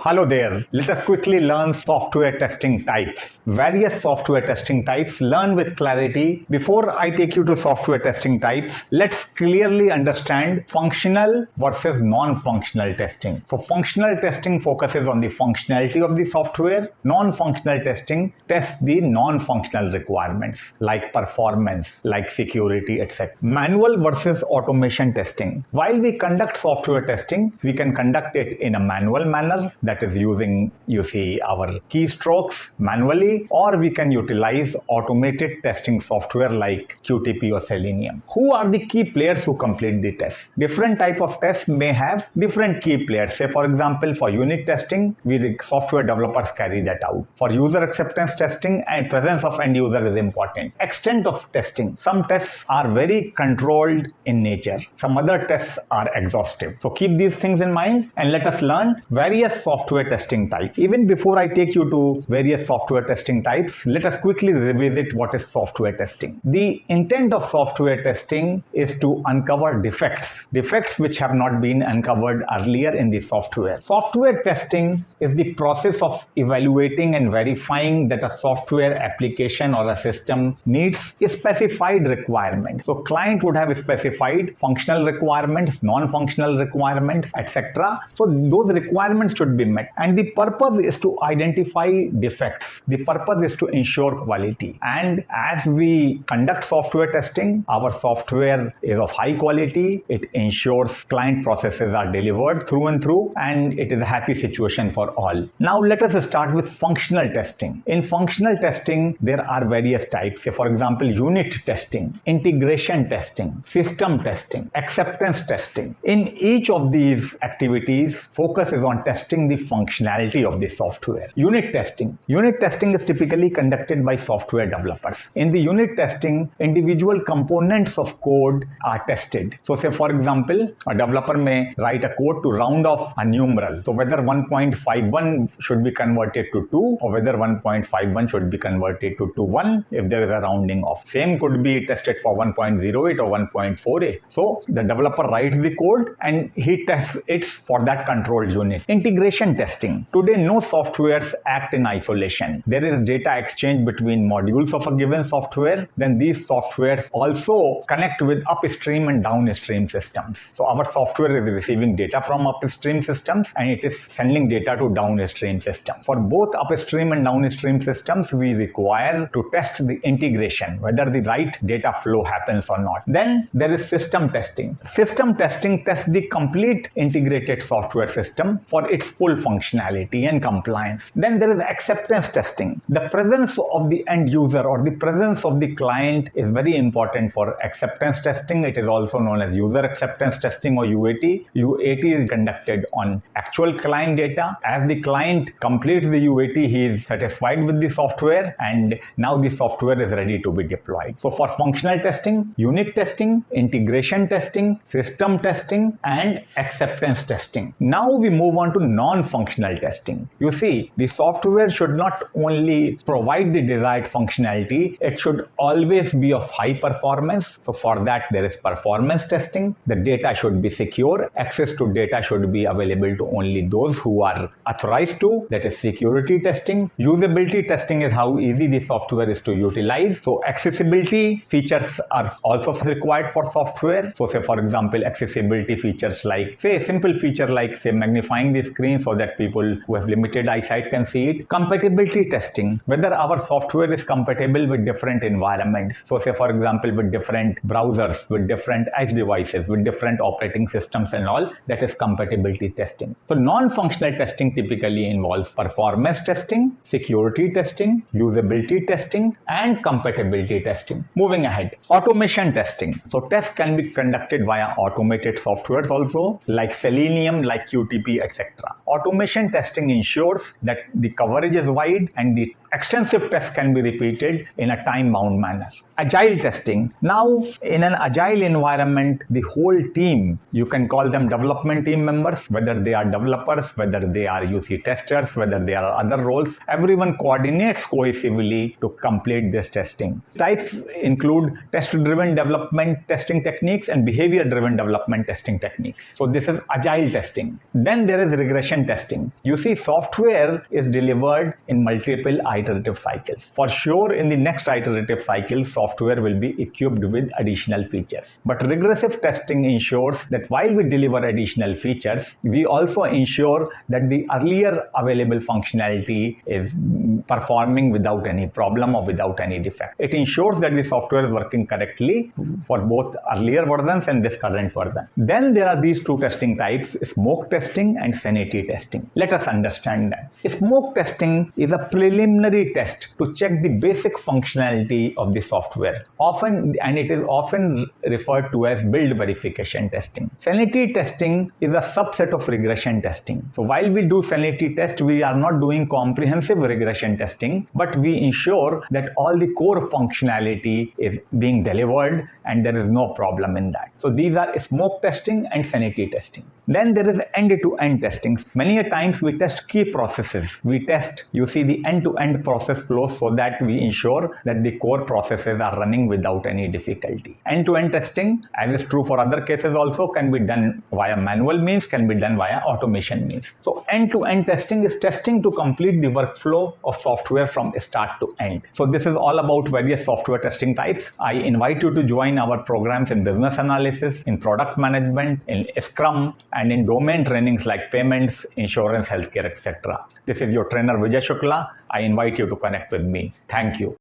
Hello there. Let us quickly learn software testing types. Various software testing types. Learn with clarity. Before I take you to software testing types, let's clearly understand functional versus non-functional testing. So functional testing focuses on the functionality of the software. Non-functional testing tests the non-functional requirements like performance, like security, etc. Manual versus automation testing. While we conduct software testing, we can conduct it in a manual manner, that is using, our keystrokes manually, or we can utilize automated testing software like QTP or Selenium. Who are the key players who complete the test? Different type of tests may have different key players. Say for example, for unit testing, software developers carry that out. For user acceptance testing, and presence of end user is important. Extent of testing. Some tests are very controlled in nature. Some other tests are exhaustive. So keep these things in mind and let us learn various software testing types. Even before I take you to various software testing types, let us quickly revisit what is software testing. The intent of software testing is to uncover defects which have not been uncovered earlier in the software. Software testing is the process of evaluating and verifying that a software application or a system meets a specified requirements. So client would have specified functional requirements, non-functional requirements, etc. So those requirements should be met, and the purpose is to identify defects. The purpose is to ensure quality, and as we conduct software testing, our software is of high quality. It ensures client processes are delivered through and through, and it is a happy situation for all. Now let us start with functional testing. In functional testing, there are various types. Say for example, unit testing, integration testing, system testing, acceptance testing. In each of these activities, focus is on testing the functionality of the software. Unit testing. Unit testing is typically conducted by software developers. In the unit testing, individual components of code are tested. So say for example, a developer may write a code to round off a numeral. So whether 1.51 should be converted to 2 or whether 1.51 should be converted to 1 if there is a rounding off. Same could be tested for 1.08 or 1.48. So the developer writes the code and he tests it for that controlled unit. Integration testing. Today, no softwares act in isolation. There is data exchange between modules of a given software. Then these softwares also connect with upstream and downstream systems. So our software is receiving data from upstream systems and it is sending data to downstream systems. For both upstream and downstream systems, we require to test the integration, whether the right data flow happens or not. Then there is system testing. System testing tests the complete integrated software system for its full functionality and compliance. Then there is acceptance testing. The presence of the end user or the presence of the client is very important for acceptance testing. It is also known as user acceptance testing or UAT. UAT is conducted on actual client data. As the client completes the UAT, he is satisfied with the software and now the software is ready to be deployed. So for functional testing, unit testing, integration testing, system testing, and acceptance testing. Now we move on to non-functional testing. You see, the software should not only provide the desired functionality, it should always be of high performance. So for that, there is performance testing. The data should be secure. Access to data should be available to only those who are authorized to. That is security testing. Usability testing is how easy the software is to utilize. So accessibility features are also required for software. So say for example, accessibility features like, say a simple feature like say magnifying the screen so that people who have limited eyesight can see it. Compatibility testing, whether our software is compatible with different environments. So say for example, with different browsers, with different edge devices, with different operating systems and all, that is compatibility testing. So non-functional testing typically involves performance testing, security testing, usability testing, and compatibility testing. Moving ahead, automation testing. So tests can be conducted via automated softwares also, like Selenium, like QTP, etc. Automation testing ensures that the coverage is wide and the Extensive tests can be repeated in a time-bound manner. Agile testing. Now, in an agile environment, the whole team, you can call them development team members, whether they are developers, whether they are UC testers, whether they are other roles, everyone coordinates cohesively to complete this testing. Types include test-driven development testing techniques and behavior-driven development testing techniques. So this is agile testing. Then there is regression testing. You see, software is delivered in multiple iterative cycles. For sure, in the next iterative cycle, software will be equipped with additional features. But regressive testing ensures that while we deliver additional features, we also ensure that the earlier available functionality is performing without any problem or without any defect. It ensures that the software is working correctly for both earlier versions and this current version. Then there are these two testing types, smoke testing and sanity testing. Let us understand that. Smoke testing is a preliminary test to check the basic functionality of the software. It is often referred to as build verification testing. Sanity testing is a subset of regression testing. So while we do sanity test, we are not doing comprehensive regression testing, but we ensure that all the core functionality is being delivered and there is no problem in that. So these are smoke testing and sanity testing. Then there is end-to-end testing. Many a times we test key processes. We test, you see, the end-to-end process flows so that we ensure that the core processes are running without any difficulty. End-to-end testing, as is true for other cases also, can be done via manual means, can be done via automation means. So end-to-end testing is testing to complete the workflow of software from start to end. So this is all about various software testing types. I invite you to join our programs in business analysis, in product management, in Scrum, and in domain trainings like payments, insurance, healthcare, etc. This is your trainer Vijay Shukla. I invite you to connect with me. Thank you.